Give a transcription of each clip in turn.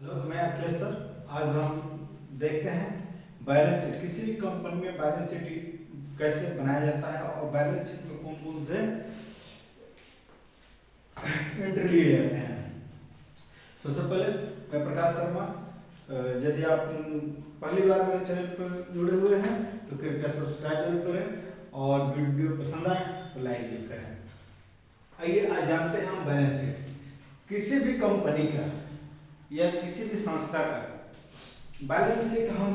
Hello, मैं Akhilesh sir. आज हम देखते हैं बैलेंस शीट। किसी भी कंपनी में बैलेंस शीट कैसे बनाया जाता है और बैलेंस शीट में कौन कौन से एंट्री लिए जाते हैं। सबसे पहले मैं प्रकाश शर्मा। यदि आप पहली बार मेरे चैनल पर जुड़े हुए हैं तो कृपया सब्सक्राइब जरूर करें और वीडियो पसंद आए तो लाइक भी करें। आइए आज जानते हैं हम बैलेंस शीट। किसी भी कंपनी का या किसी भी संस्था का बैलेंस शीट हम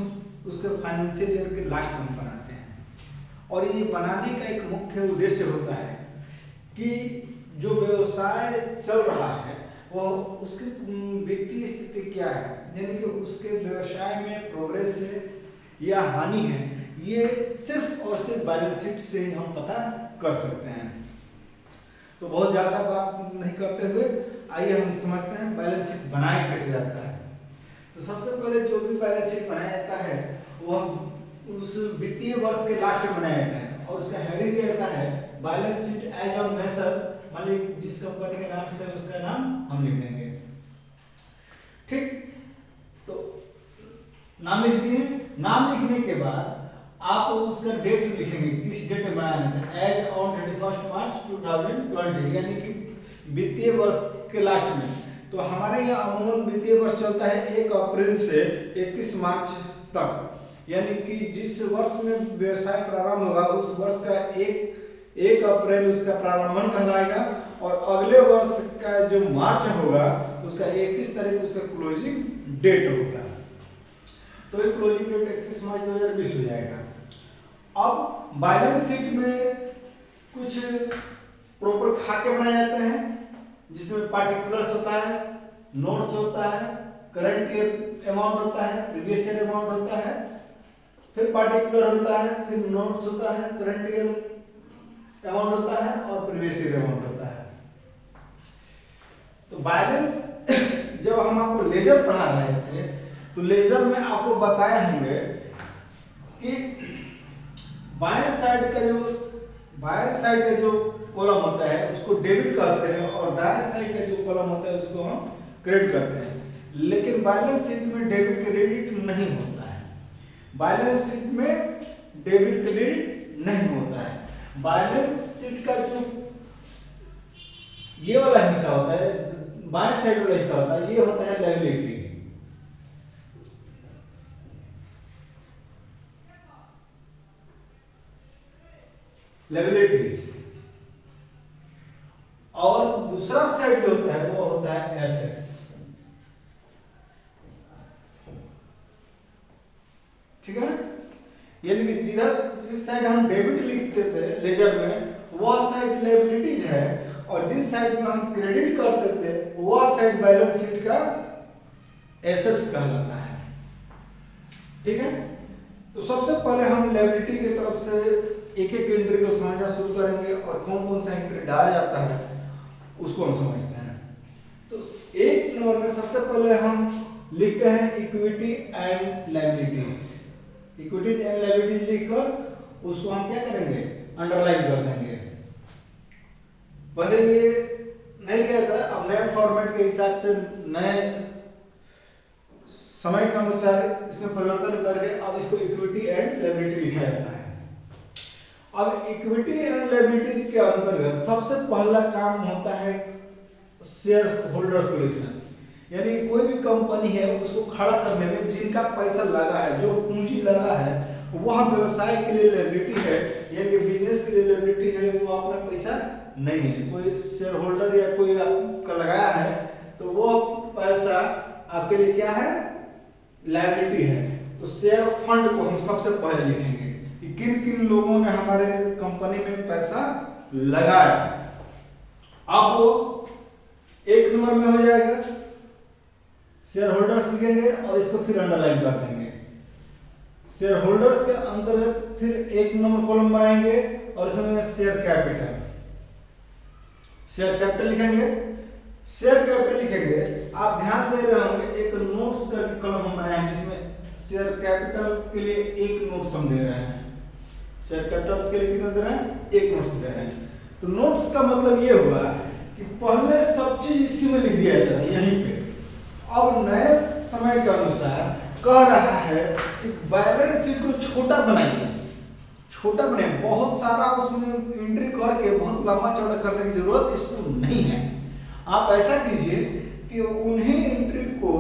उसके फाइनेंशियल ईयर के लास्ट में बनाते हैं और ये बनाने का एक मुख्य उद्देश्य होता है कि जो व्यवसाय चल रहा है वो उसकी वित्तीय स्थिति क्या है, यानी कि उसके व्यवसाय में प्रोग्रेस है या हानि है, ये सिर्फ और सिर्फ बैलेंस शीट से ही हम पता कर सकते हैं। तो बहुत ज्यादा बात नहीं करते हुए आइए हम समझते हैं बैलेंस शीट बनाया कैसे जाता है। तो सबसे पहले जो भी बैलेंस शीट बनाया जाता है वो उस वित्तीय वर्ष के लास्ट में बनाया जाता है और उसका हेडिंग क्या रहता है, balance sheet as on method. मान लीजिए जिस कंपनी का नाम है उसका नाम हम लिख देंगे, ठीक। तो नाम लिख दिए। नाम लिखने के बाद आप उसका डेट लिखेंगे, किस डेट में बनाना है, एज ऑन 31 मार्च 2020, यानी कि वित्तीय वर्ष के लास्ट में। तो हमारे यहाँ अमूमन वित्तीय वर्ष चलता है 1 अप्रैल से 31 मार्च तक, यानी कि जिस वर्ष में व्यवसाय प्रारंभ होगा उस वर्ष का 1 अप्रैल उसका प्रारंभन कहलाएगा और अगले वर्ष का जो मार्च होगा उसका 31 तारीख उसका क्लोजिंग डेट होगा। तो ये क्लोजिंग डेट 31 मार्च 2020 हो जाएगा। अब बैलेंस शीट में कुछ प्रॉपर खाते बनाए जाते हैं जिसमें पार्टिकुलर्स होता है, नोट्स होता है, करंट ईयर अमाउंट होता है, प्रीवियस ईयर अमाउंट होता है, फिर पार्टिकुलर होता है, फिर नोट्स होता है, करंट ईयर अमाउंट होता है और प्रीवियस ईयर अमाउंट होता है। तो बैलेंस जब हम आपको लेजर पढ़ा रहे थे तो लेजर में आपको बताए होंगे कि बाएं साइड का जो कॉलम होता है उसको डेबिट कहते हैं और दाएं साइड का जो कॉलम होता है उसको हम क्रेडिट कहते हैं। लेकिन बैलेंस शीट में डेबिट क्रेडिट नहीं होता है। बैलेंस शीट में डेबिट क्रेडिट नहीं होता है। बैलेंस शीट का जो ये वाला हिस्सा होता है, बाएं साइड वाला हिस्सा होता है, ये होता है लायबिलिटी। और दूसरा साइड जो होता है वो होता है एसेट्स, ठीक है। यानी कि जिस साइड हम डेबिट लिखते थे लेजर में वह साइड लायबिलिटीज है और जिस साइड में हम क्रेडिट करते थे वह साइड बैलेंस शीट का एसेट्स कहलाता है, ठीक है। तो सबसे पहले हम लायबिलिटी की तरफ से एक एक एंट्री को समझना शुरू करेंगे और कौन कौन सा एंट्री डाला जाता है उसको हम समझते हैं। तो 1 नंबर में सबसे पहले हम लिखते हैं equity and liabilities. Equity and liabilities लिखकर उसको हम क्या करेंगे, अंडरलाइन कर देंगे। पहले ये नहीं लिखा था, अब नए फॉर्मेट के हिसाब से नए समय के अनुसार इसमें परिवर्तन करके अब इसको इक्विटी एंड लायबिलिटी लिखा जाता है। अब इक्विटी एंड लायबिलिटी के अंतर्गत सबसे पहला काम होता है शेयर होल्डर सिलेक्शन, यानी कोई भी कंपनी है उसको खड़ा करने में जिनका पैसा लगा है, जो पूंजी लगा है, वह व्यवसाय के लिए लायबिलिटी है, यानी बिजनेस के लिए लायबिलिटी है, वो अपना पैसा नहीं है। कोई शेयर होल्डर या कोई आपका लगाया है तो वो पैसा आपके लिए क्या है, लायबिलिटी है। तो शेयर फंड को हम सबसे पहले लिखेंगे कि किन किन लोगों ने हमारे कंपनी में पैसा लगाया। अब वो 1 नंबर में हो जाएगा, शेयर होल्डर्स लिखेंगे और इसको फिर अंडरलाइन कर देंगे। शेयर होल्डर्स के अंतर्गत फिर 1 नंबर कॉलम बनाएंगे और इसमें शेयर कैपिटल लिखेंगे। शेयर कैपिटल लिखेंगे, आप ध्यान दे रहे होंगे एक नोट्स का कॉलम हम बनाएंगे जिसमें शेयर कैपिटल के लिए 1 नोट्स हम दे रहे हैं। शेयर कैपिटल के लिए कितना दे रहे हैं, 1 नोट्स दे रहे हैं। तो नोट्स का मतलब ये हुआ कि पहले सब चीज इसी में लिख दिया जाता है यहीं पे। अब नए समय के अनुसार कह रहा है कि बैलेंस शीट को छोटा बनाइए, छोटा बनाइए, बहुत सारा उसमें एंट्री करके बहुत लंबा चौड़ा करने की जरूरत इसको नहीं है। आप ऐसा कीजिए कि उन्हीं एंट्री को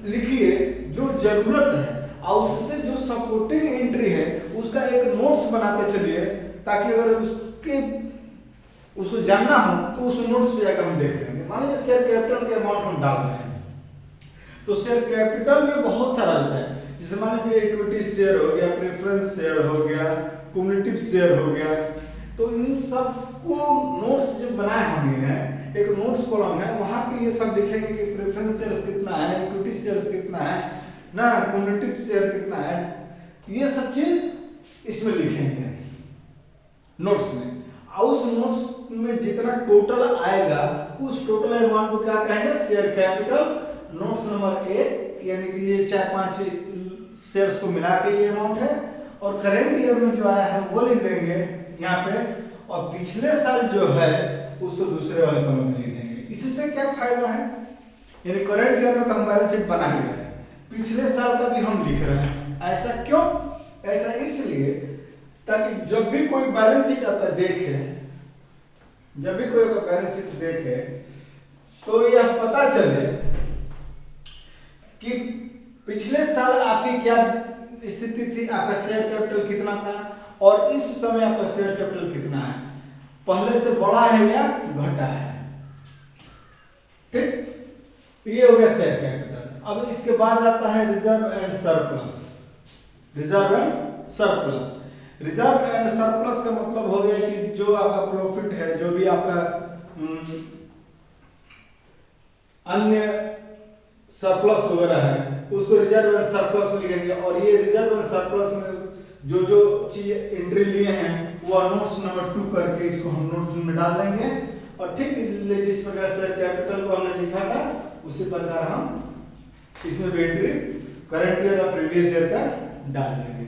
लिखिए जो जरूरत है और उससे जो सपोर्टिंग एंट्री है उसका एक नोट्स बनाते चलिए, ताकि अगर उसको जानना हो तो उस नोट्स पे जाकर हम देख लेंगे। मान लीजिए शेयर कैपिटल के अमाउंट हम डाल रहे हैं, तो शेयर कैपिटल में बहुत सारा होता है, जैसे मान लीजिए इक्विटी शेयर हो गया, प्रेफरेंस शेयर हो गया, क्युमुलेटिव शेयर हो गया। तो इन सबको नोट्स जो बनाए हमने हैं, एक नोट्स कॉलम है, वहां पे ये सब लिखेंगे कि प्रेफरेंस शेयर कितना है, इक्विटी शेयर कितना है ना, क्युमुलेटिव शेयर कितना है, ये सब चीज इसमें लिखेंगे नोट्स में। और उस नोट्स में जितना टोटल आएगा उस टोटल अमाउंट को क्या कहेंगे, शेयर कैपिटल। नोट्स नंबर 1 यानी कि ये 4-5 शेयर्स को मिला के ये अमाउंट है, और करेंट ईयर में जो आया है वो लिख देंगे यहाँ पे, और पिछले साल जो है उसको दूसरे वाले कॉलम में लिख देंगे। इससे क्या फायदा है, यानी करेंट ईयर में तो हम बैलेंस शीट बना ही रहे हैं, पिछले साल का भी हम लिख रहे हैं। ऐसा क्यों? ऐसा इसलिए ताकि जब भी कोई बैलेंस शीट आता देखे, जब भी कोई बैलेंस शीट देखे तो यह पता चले कि पिछले साल आपकी क्या स्थिति थी, आपका शेयर कैपिटल कितना था और इस समय आपका शेयर कैपिटल कितना है, पहले से बड़ा है या घटा है। ठीक, ये हो गया शेयर कैपिटल। अब इसके बाद आता है reserve and surplus. Reserve and surplus, reserve and surplus का मतलब हो गया कि जो आपका प्रॉफिट है, जो भी आपका अन्य सरप्लस वगैरह है उसको रिजर्व एंड सरप्लस में लिखेंगे। और ये रिजर्व एंड सरप्लस में जो जो चीज एंट्री लिए हैं वो नोट्स नंबर 2 करके इसको हम नोट्स में डाल देंगे। और ठीक जिस प्रकार से कैपिटल को हमने लिखा था उसी प्रकार हम इसमें भी एंट्री करंट ईयर और प्रीवियस ईयर का डाल देंगे।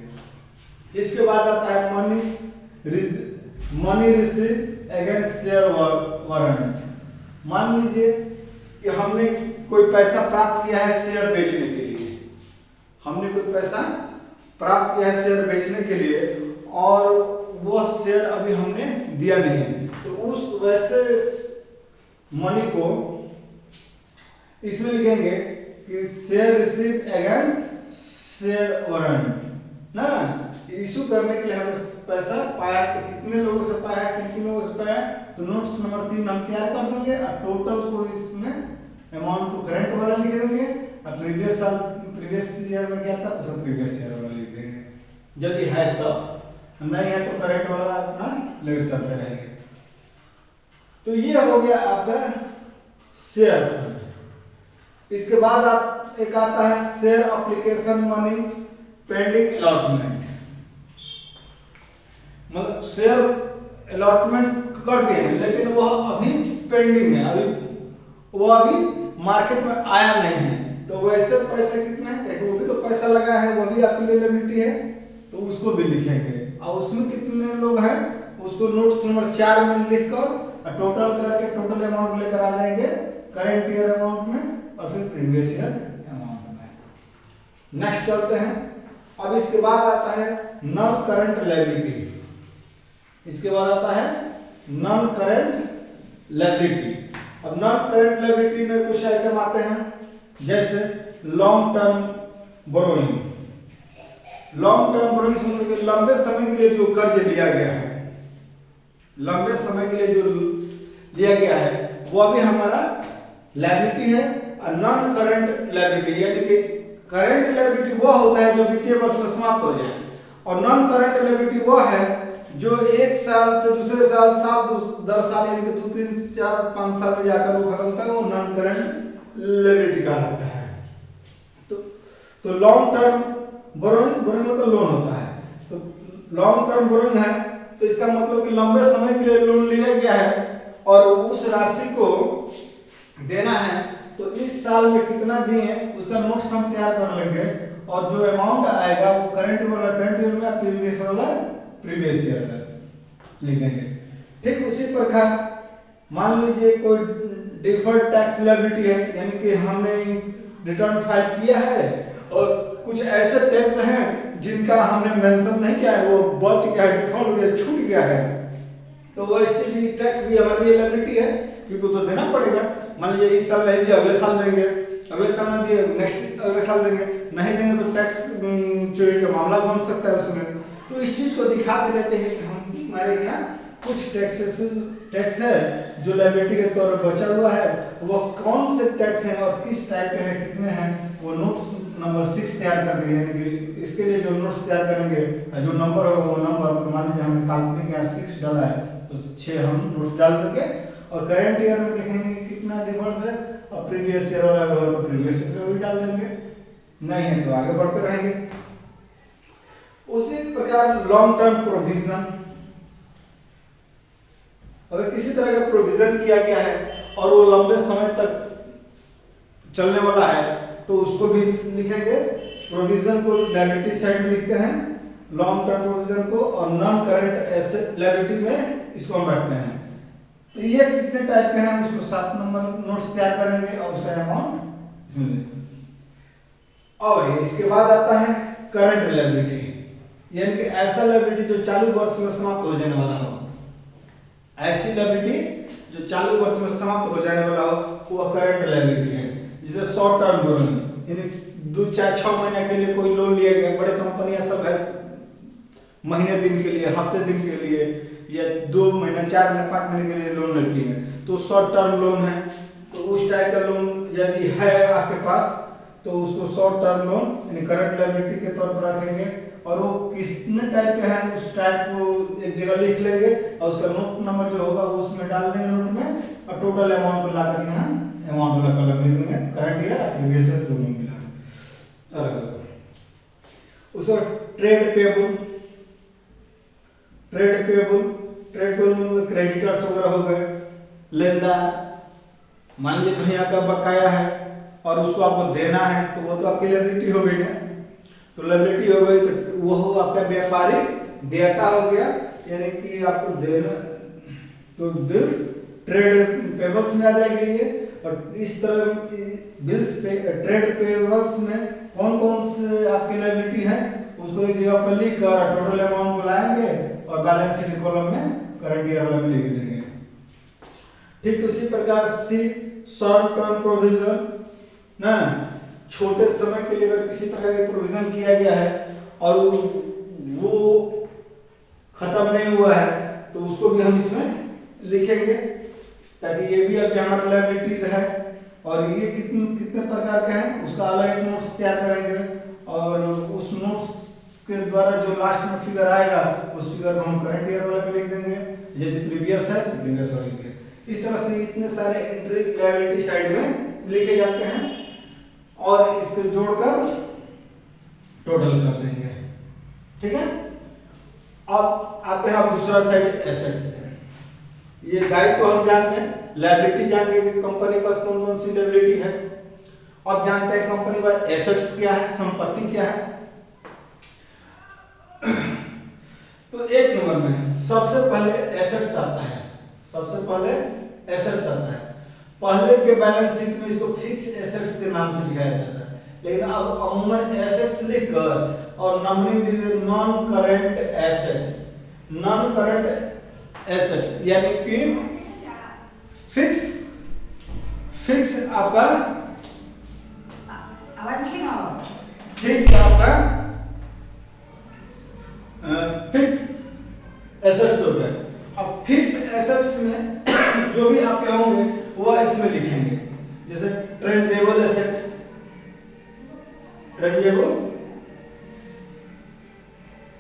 इसके बाद आता है money receive against share warrant. मान लीजिए कि हमने कोई पैसा प्राप्त किया है शेयर बेचने के लिए, हमने कोई पैसा प्राप्त किया है शेयर बेचने के लिए और वो शेयर अभी हमने दिया नहीं है, तो उस वैसे मनी को इसमें लिखेंगे कि share receive against share warrant ना। इशू करने के लिए हमें पैसा पाया, तो कितने लोगों से पाया, कितने लोगों से पाया, तो नोट्स नंबर 3 हम तैयार कर देंगे और टोटल को इसमें अमाउंट को करंट वाला लिख देंगे और प्रीवियस साल प्रीवियस ईयर में क्या था उसको प्रीवियस ईयर वाला लिख देंगे। यदि है तो, नहीं है तो करंट वाला अपना लेकर चलते रहेंगे। तो ये हो गया आपका शेयर। इसके बाद आप एक आता है share application money pending allotment. मतलब शेयर अलॉटमेंट कर दिए हैं लेकिन वह अभी पेंडिंग है, वो अभी मार्केट में आया नहीं है, तो वैसे पैसे कितने हैं, वो भी तो पैसा लगा है, वो भी आपकी लिमिट है, तो उसको भी लिखेंगे। और उसमें कितने लोग हैं उसको नोट्स नंबर 4 में लिखकर टोटल करके टोटल अमाउंट लेकर आ जाएंगे करंट ईयर अमाउंट में और फिर प्रीवियस ईयर अमाउंट में। नेक्स्ट चलते हैं। अब इसके बाद आता है नॉन करंट लायबिलिटी। इसके बाद आता है नॉन करंट लायबिलिटी। अब नॉन करंट लायबिलिटी में कुछ आइटम आते हैं जैसे long term borrowing. Long term borrowing मतलब कि लंबे समय के लिए जो कर्ज लिया गया है, लंबे समय के लिए जो लिया गया है वो भी हमारा लायबिलिटी है। और नॉन करंट लायबिलिटी यानी कि करंट लायबिलिटी वो होता है जो वित्तीय वर्ष में समाप्त हो जाए, और नॉन करंट लायबिलिटी वो है जो एक साल से दूसरे साल 7-10 साल यानी कि 2-3-4-5 साल में जाकर वो खत्म होता है, वो नॉन करंट लायबिलिटी का होता है। तो लॉन्ग टर्म बोरोइंग मतलब लोन होता है, तो लॉन्ग टर्म बोरोइंग है तो इसका मतलब कि लंबे समय के लिए लोन लिया गया है और उस राशि को देना है, तो इस साल में कितना दिए उसका नोट्स हम तैयार कर लेंगे और जो अमाउंट आएगा वो करंट ईयर में प्रीवियस वाला प्रीवियस ईयर में लिखेंगे। ठीक उसी प्रकार मान लीजिए कोई डिफर्ड टैक्स लायबिलिटी है, यानी कि हमने रिटर्न फाइल किया है, और कुछ ऐसे टैक्स हैं जिनका हमने मेंशन नहीं किया है, वो बच गया है, डिफॉल्ट हो गया, छूट गया है, तो वो इसके भी टैक्स भी हमारी लायबिलिटी है, क्योंकि तो देना पड़ेगा। मान लीजिए इस साल नहीं दिया, अगले साल देंगे, अगले साल नहीं दिए नेक्स्ट अगले साल देंगे, नहीं देंगे तो टैक्स चोरी का मामला बन सकता है उसमें। तो इस चीज को दिखा देते हैं कि हमारे यहाँ कुछ टैक्स है जो लायबिलिटी के तौर पर बचा हुआ है, वो कौन से टैक्स हैं और किस टाइप के हैं, कितने हैं, वो नोट्स नंबर 6 तैयार कर देंगे। यानी कि इसके लिए जो नोट्स तैयार करेंगे, जो नंबर होगा वो नंबर, मान लीजिए हमने काल्पनिक यहाँ 6 डाला है तो 6 हम नोट्स डाल देंगे, और करंट ईयर में देखेंगे कितना डिफरेंस है, और प्रीवियस ईयर वाला होगा तो प्रीवियस ईयर में भी डाल देंगे, नहीं है तो आगे बढ़ते रहेंगे। उसी प्रकार लॉन्ग टर्म प्रोविजन, अगर किसी तरह का प्रोविजन किया गया है और वो लंबे समय तक चलने वाला है तो उसको भी लिखेंगे। प्रोविजन को लायबिलिटी साइड में लिखते हैं, लॉन्ग टर्म प्रोविजन को, और नॉन करंट एसेट लायबिलिटी में इसको हम रखते हैं। तो ये कितने टाइप के हैं उसको 7 नंबर नोट्स तैयार करेंगे और उसका अमाउंट। और इसके बाद आता है करंट लायबिलिटी, यानी कि ऐसा लायबिलिटी जो चालू वर्ष में समाप्त हो जाने वाला हो, ऐसी लायबिलिटी जो चालू वर्ष में समाप्त हो जाने वाला हो वो करंट लायबिलिटी है। जैसे शॉर्ट टर्म लोन, यानी 2-4-6 महीने के लिए कोई लोन लिया गया, बड़े कंपनियां सब है महीने दिन के लिए, हफ्ते दिन के लिए, या 2 महीने 4 महीने 5 महीने के लिए लोन लेती है, तो शॉर्ट टर्म लोन है। तो उस टाइप का लोन यदि है आपके पास तो उसको शॉर्ट टर्म लोन यानी करंट लायबिलिटी के तौर पर रखेंगे, और वो कितने टाइप के हैं उस टाइप को एक जगह लिख लेंगे, और उसका नोट नंबर जो होगा वो उसमें डाल देंगे नोट में, और टोटल अमाउंट को लाकर यहाँ अमाउंट वाला कॉलम लिख देंगे, करंट ईयर प्रीवियस ईयर दोनों मिला। उसको ट्रेड पेबल, ट्रेड पेबल में क्रेडिटर्स वगैरह हो गए, लेनदार, मान लीजिए कहीं आपका बकाया है और उसको आपको देना है तो वो तो आपकी लायबिलिटी हो गई ना, तो लायबिलिटी हो गई तो वो आपका व्यापारिक देयता हो गया, यानी कि आपको देना, तो बिल ट्रेड पेबल्स में आ जाएगी ये। और इस तरह बिल्स पे ट्रेड पेबल्स में कौन कौन से आपकी लायबिलिटी है उसको एक जगह पर लिख कर टोटल अमाउंट को लाएंगे और बैलेंस शीट कॉलम में करंट ईयर वाला भी लिख देंगे। ठीक उसी प्रकार से शॉर्ट टर्म प्रोविजन ना, छोटे समय के लिए अगर किसी प्रकार का प्रोविजन किया गया है और वो खत्म नहीं हुआ है तो उसको भी हम इसमें लिखेंगे, ताकि ये भी अब हमारा लायबिलिटीज है। और ये कितने प्रकार के हैं उसका अलग नोट्स तैयार करेंगे, और उस नोट्स के द्वारा जो लास्ट में फिगर आएगा उस फिगर को हम करंट ईयर वाला भी लिख देंगे, यदि प्रीवियस है तो प्रीवियस वाला लिखेंगे। इस तरह से इतने सारे एंट्री लायबिलिटी साइड में लिखे जाते हैं और इसको जोड़कर टोटल कर देंगे। ठीक है, अब आते हैं आप दूसरा साइड एसेट्स। ये दायित्व हम जानते हैं, लायबिलिटी जानते हैं कि कंपनी के पास कौन कौन सी लायबिलिटी है, अब जानते हैं कंपनी के पास एसेट्स क्या है, संपत्ति क्या है। तो एक नंबर में सबसे पहले एसेट्स आता है, सबसे पहले एसेट्स आता है। पहले के बैलेंस शीट में इसको फिक्स एसेट्स के नाम से दिखाया जाता है, लेकिन अब अमूमन एसेट्स लिखकर और नंबरिंग दीजिए non current assets, non current assets यानी कि फिक्स आपका फिक्स आपका फिक्स एसेट्स होता है। अब फिक्स एसेट्स में जो भी आपके होंगे वो इसमें लिखेंगे, जैसे tangible assets,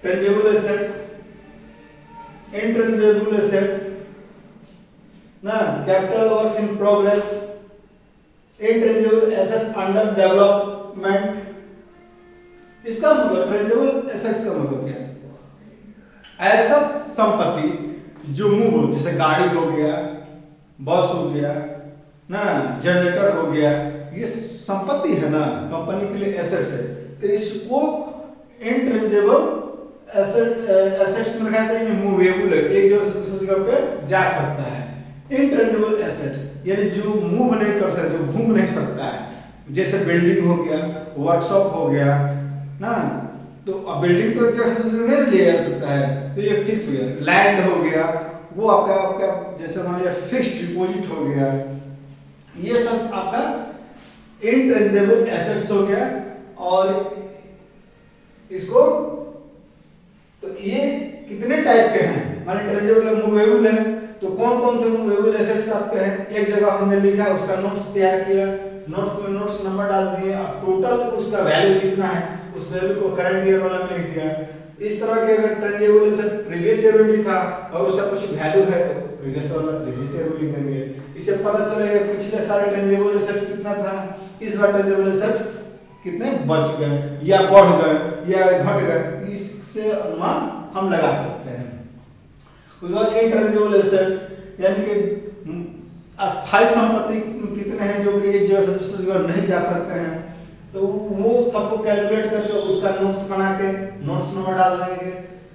tangible assets, intangible assets ना, capital work in progress, intangible assets under development. इसका मतलब ट्रेंजेबल एसेट्स का मतलब क्या है? ऐसा संपत्ति जो मूव हो, जैसे गाड़ी हो गया, बस हो गया ना, जनरेटर हो गया, ये संपत्ति है ना, कंपनी के लिए एसेट्स है, तो इसको इंट्रेंजेबल एसेट्स में कहते हैं, मूवेबल है, एक जगह से दूसरी जगह पे जा सकता है। इंट्रेंजेबल एसेट्स यानी जो मूव नहीं कर सकता, जो घूम नहीं सकता है, जैसे बिल्डिंग हो गया, वर्कशॉप हो गया ना, तो अब बिल्डिंग तो एक जगह से दूसरे नहीं लिया जा सकता है, तो ये फिक्स हो गया। लैंड हो गया, वो आपका आपका जैसे मान लिया फिक्स्ड डिपॉजिट हो गया, ये सब आपका इनटेंजिबल एसेट्स हो गया। और इसको तो ये कितने टाइप के हैं, माने टेंजिबल है, मूवेबल है, तो कौन कौन से मूवेबल एसेट्स आपके हैं, एक जगह हमने लिखा, उसका नोट्स तैयार किया, नोट्स में नोट्स नंबर डाल दिए, अब टोटल उसका वैल्यू कितना है उस वैल्यू को करंट ईयर वाला में लिख दिया। इस तरह के अगर टेंजिबल एसेट प्रीवियस ईयर में लिखा और उसका कुछ वैल्यू है तो प्रीवियस वाला प्रीवियस ईयर में लिख देंगे। इससे पता चलेगा पिछले सारे टेंजिबल एसेट कितना था, इस बार टेंजिबल एसेट कितने बच गए या बढ़ गए या घट गए, इससे अनुमान हम लगा सकते हैं। उसके बाद इनटेंजिबल एसेट यानी कि अस्थायी संपत्ति कितने हैं जो कि एक जगह से दूसरी जगह नहीं जा सकते हैं, तो वो सबको कैलकुलेट करके उसका नोट्स बना के नोट्स नंबर डाल देंगे।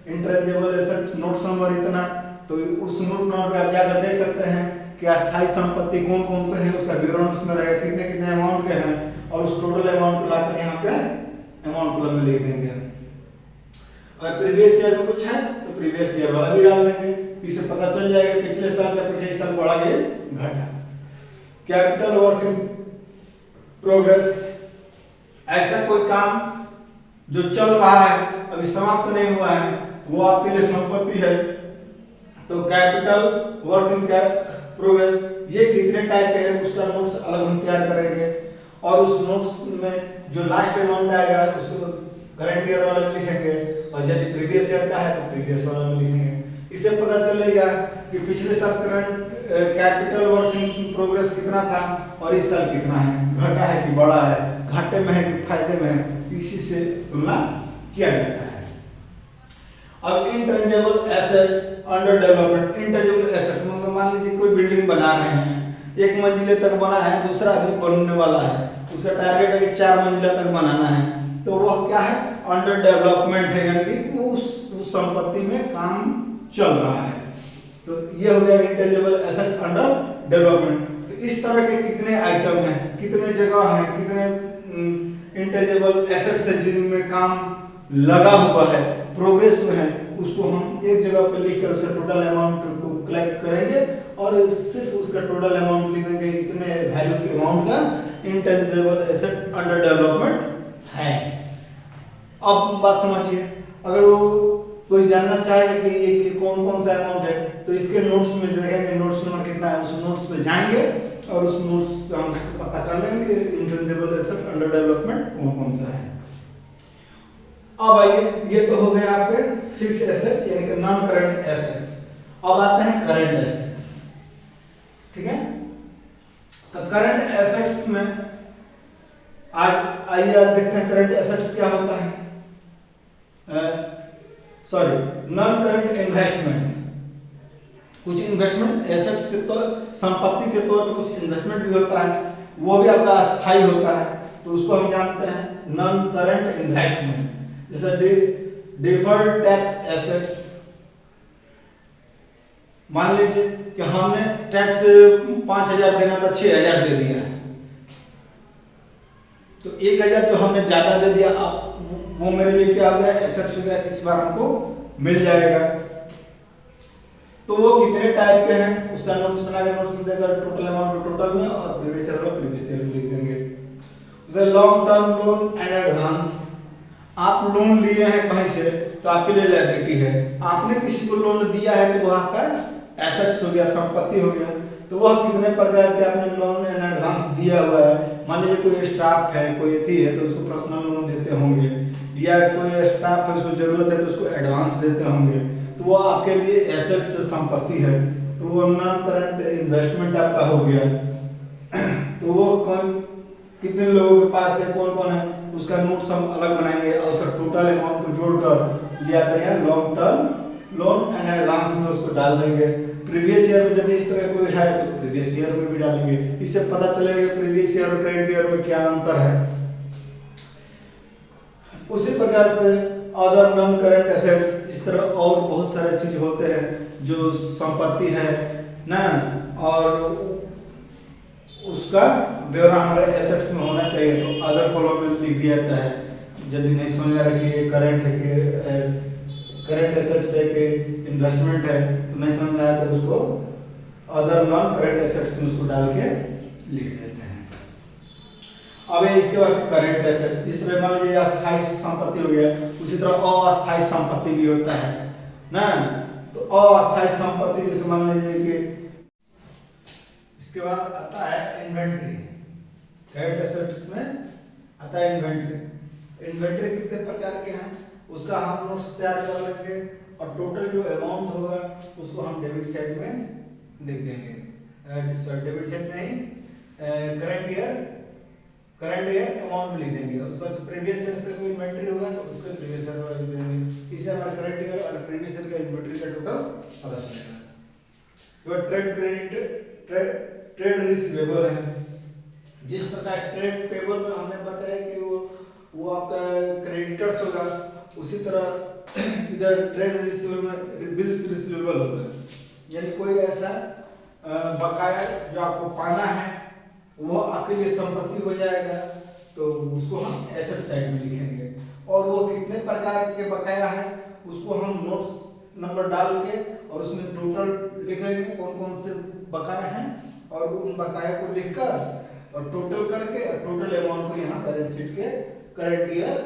इनटेंजिबल एसेट नोट्स नंबर इतना, तो उस नोट नंबर पे आप जाकर देख सकते हैं कि अस्थायी संपत्ति कौन कौन से हैं, उसका विवरण उसमें रहेगा, कितने कितने अमाउंट के हैं, और उस टोटल अमाउंट को लाकर यहाँ पे अमाउंट कॉलम में लिख देंगे। अगर प्रीवियस ईयर में कुछ है तो प्रीवियस ईयर वाला भी डाल देंगे, इससे पता चल जाएगा पिछले साल या पिछले साल बढ़ा गया घटा। कैपिटल वर्क इन प्रोग्रेस, ऐसा कोई काम जो चल रहा है अभी समाप्त नहीं हुआ है, वो आपके लिए संपत्ति है, तो कैपिटल वर्क इन प्रोग्रेस ये कितने टाइप के हैं उसका नोट्स अलग हम तैयार करेंगे, और उस नोट्स में जो लास्ट अमाउंट आएगा उसको करंट ईयर वाला में लिखेंगे, और यदि प्रीवियस ईयर का है तो प्रीवियस वाला में लिखेंगे। इससे पता चलेगा कि पिछले साल current capital work in progress कितना था और इस साल कितना है, घटा है कि बढ़ा है, घाटे में है कि फायदे में है, इसी से तुलना किया जाता है। अब intangible asset under development, intangible asset मतलब मान लीजिए कोई बिल्डिंग बना रहे हैं, एक मंजिले तक बना है, दूसरा अभी बनने वाला है, उसका टारगेट है कि 4 मंजिला तक बनाना है, तो वह क्या है अंडर डेवलपमेंट है, यानी कि उस संपत्ति में काम चल रहा है, तो ये हो गया इंटेंजिबल एसेट अंडर डेवलपमेंट। तो इस तरह के कितने आइटम हैं, कितने जगह हैं, कितने इंटेंजिबल एसेट्स हैं जिनमें काम लगा हुआ है, प्रोग्रेस में है, उसको हम एक जगह पे लिखकर उसका टोटल अमाउंट को कलेक्ट करेंगे और सिर्फ उसका टोटल अमाउंट लिखेंगे, इतने वैल्यू के अमाउंट का इंटेंजिबल एसेट अंडर डेवलपमेंट है। अब बात समझिए, अगर वो कोई जानना चाहे कि ये कौन कौन सा अमाउंट है, तो इसके नोट्स में देखेंगे नोट्स नंबर कितना है, उस नोट्स पे जाएंगे और उस नोट्स से हम पता कर लेंगे कि इंटेंजिबल एसेट अंडर डेवलपमेंट कौन कौन सा है। अब आइए, ये तो हो गया आपके फिक्स्ड एसेट यानी कि नॉन करंट एसेट। अब आते हैं करंट एसेट, ठीक है। तो करंट एसेट्स में आज आइए आप देखते हैं करंट एसेट्स क्या होता है। सॉरी, नॉन करंट इन्वेस्टमेंट, कुछ इन्वेस्टमेंट एसेट्स के तौर संपत्ति के तौर पर कुछ इन्वेस्टमेंट भी होता है, वो भी आपका अस्थायी होता है, तो उसको हम जानते हैं नॉन करंट इन्वेस्टमेंट। जैसे डिफर्ड टैक्स एसेट्स, मान लीजिए कि हमने टैक्स 5,000 देना था, 6,000 दे दिया, तो 1,000 जो हमने ज्यादा दे दिया, आप वो मेरे लिए क्या हो गया, एसेट्स हो गया, इस बार हमको मिल जाएगा। तो वो कितने टाइप के हैं उसका नोट्स बना के नोट्स में देकर टोटल अमाउंट टोटल में और प्रीवियस ईयर और प्रीवियस ईयर लिख देंगे। जैसे long term loan and advance, आप लोन लिए हैं कहीं से तो आपके लिए लायबिलिटी है, आपने किसी को लोन दिया है तो वो आपका एसेट्स हो गया, संपत्ति हो गया। तो वह कितने प्रकार के आपने लोन एंड एडवांस दिया हुआ है, मान लीजिए कोई स्टाफ है, कोई थी है तो उसको पर्सनल लोन देते होंगे, या कोई स्टाफ है उसको जरूरत है तो उसको एडवांस देते होंगे, तो वो आपके लिए एसेट्स संपत्ति है, तो वो नॉन करंट इन्वेस्टमेंट आपका हो गया। तो वो कौन कितने लोगों के पास है, कौन कौन है, उसका नोट्स हम अलग बनाएंगे और उसका टोटल अमाउंट को जोड़कर लिया जाएगा long term loan and advance में उसको डाल देंगे। प्रीवियस ईयर में जब इस तरह कोई है तो प्रीवियस ईयर में भी डालेंगे, इससे पता चलेगा प्रीवियस ईयर और करंट ईयर में क्या अंतर है। उसी प्रकार से अदर नॉन करंट एसेट्स, इस तरह और बहुत सारे चीज होते हैं जो संपत्ति है ना, और उसका ब्यौरा हमारे एसेट्स में होना चाहिए। चाहिए तो अदर कॉलम में लिख दिया जाता है। यदि नहीं समझ आ रहा कि ये करंट है कि करंट एसेट्स है कि इन्वेस्टमेंट है, तो नहीं समझ आया तो उसको अदर नॉन करंट एसेट्स में उसको डाल के लिख देते हैं। अब इसके बाद करंट एसेट, इसमें मान लीजिए अस्थायी संपत्ति हो गया, उसी तरह अस्थायी संपत्ति भी होता है ना। तो अस्थायी संपत्ति जैसे मान लीजिए कि इसके बाद आता है इन्वेंट्री। करंट एसेट्स में आता है इन्वेंट्री। इन्वेंट्री कितने प्रकार के हैं उसका हम नोट्स तैयार कर लेंगे, और टोटल जो अमाउंट होगा उसको हम डेबिट साइड में लिख देंगे। डेबिट साइड में ही करंट ईयर अमाउंट में लिख देंगे। उसके बाद प्रीवियस ईयर से कोई इन्वेंट्री होगा तो उसका प्रीवियस ईयर वाला लिख देंगे। इससे हमारा करंट ईयर और प्रीवियस ईयर का इन्वेंट्री का टोटल पता चलेगा। तो ट्रेड क्रेडिट ट्रेड रिसीवेबल है। जिस प्रकार ट्रेड पेबल में हमने बताया कि वो आपका क्रेडिटर्स होगा, उसी तरह इधर ट्रेड रिसीवेबल में बिल्स रिसीवेबल होगा। यानी कोई ऐसा बकाया जो आपको पाना है वो आपके लिए संपत्ति हो जाएगा, तो उसको हम एसेट साइड में लिखेंगे। और वो कितने प्रकार के बकाया है उसको हम नोट्स नंबर डाल के और उसमें टोटल लिखेंगे कौन कौन से बकाया हैं, और उन बकाया को लिखकर और टोटल करके टोटल अमाउंट को यहाँ बैलेंस शीट के करंट ईयर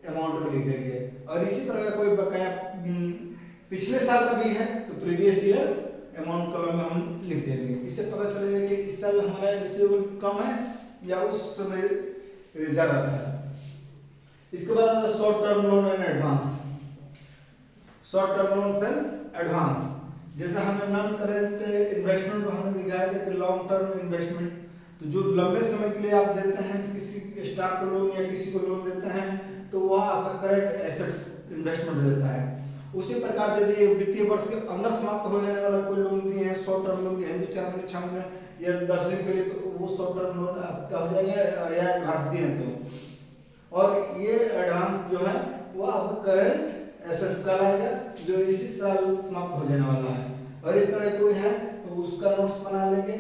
अमाउंट में लिख देंगे। और इसी तरह का कोई बकाया पिछले साल का भी है तो प्रीवियस ईयर अमाउंट कॉलम में हम लिख देंगे। इससे पता चलेगा कि इस साल हमारा रिसीवेबल कम है या उस समय ज्यादा था। इसके बाद short term loan and advance. Short term loan sense advance, जैसे हमने नॉन करंट इन्वेस्टमेंट में हमने दिखाया था कि लॉन्ग टर्म इन्वेस्टमेंट, तो जो लंबे समय के लिए आप देते हैं किसी स्टाफ को लोन या किसी को लोन देते हैं तो वह आपका करंट एसेट्स इन्वेस्टमेंट देता है। उसी प्रकार यदि वित्तीय वर्ष के अंदर समाप्त हो जाने वाला कोई लोन दिए हैं, शॉर्ट टर्म लोन दिए हैं 4 महीने 6 महीने या 10 दिन के लिए, तो वो शॉर्ट टर्म लोन आपका हो जाएगा। या एडवांस दिए हैं तो, और ये एडवांस जो है वो आपका करंट एसेट्स का आएगा जो इसी साल समाप्त हो जाने वाला है। और इस तरह कोई है तो उसका नोट्स बना लेंगे,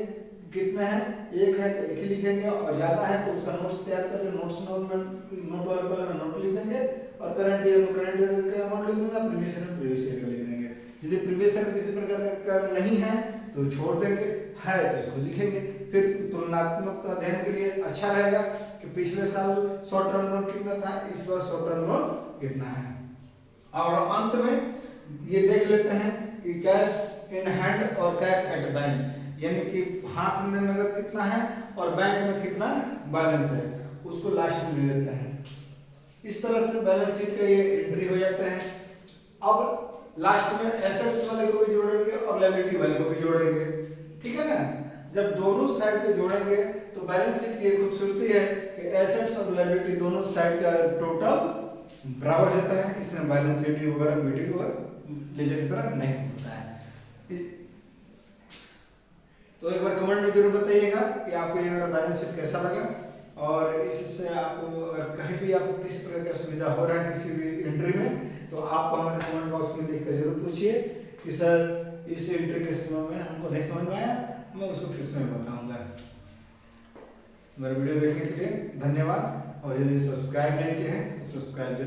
कितना है एक है तो एक ही लिखेंगे, और ज्यादा है तो उसका नोट्स तैयार करके नोट्स नोट वाले कॉलम में नोट लिख देंगे, और करंट ईयर में करंट ईयर का अमाउंट लिख देंगे, प्रीवियस ईयर में प्रीवियस ईयर का लिख देंगे। यदि प्रीवियस ईयर किसी प्रकार का नहीं है तो छोड़ देंगे, है तो इसको लिखेंगे। फिर तुलनात्मक अध्ययन के लिए अच्छा रहेगा कि पिछले साल शॉर्ट टर्म लोन कितना था, इस बार शॉर्ट टर्म लोन कितना है। और अंत में ये देख लेते हैं कि कैश इन हैंड और कैश एट बैंक, यानी कि हाथ में नगद कितना है और बैंक में कितना बैलेंस है, उसको लास्ट में ले देते हैं। इस तरह से बैलेंस शीट का ये एंट्री हो जाता है। अब लास्ट में एसेट्स वाले को भी जोड़ेंगे और लायबिलिटी वाले को भी जोड़ेंगे, ठीक है ना। जब दोनों साइड पे जोड़ेंगे तो बैलेंस शीट की खूबसूरती है कि एसेट्स और लायबिलिटी दोनों साइड का टोटल बराबर रहता है। इसमें बैलेंस शीट वगैरह मीटिंग वगैरह लेजर की तरह नहीं होता है। तो एक बार कमेंट में जरूर बताइएगा कि आपको ये मेरा बैलेंस शीट कैसा लगा, और इससे आपको अगर कहीं भी आपको किसी प्रकार की असुविधा हो रहा है किसी भी एंट्री में तो आप हमें कमेंट बॉक्स में लिखकर जरूर पूछिए कि सर इस एंट्री के समय में हमको नहीं समझ में आया, मैं उसको फिर से बताऊंगा। मेरा वीडियो देखने के लिए धन्यवाद, और यदि सब्सक्राइब नहीं किए हैं तो सब्सक्राइब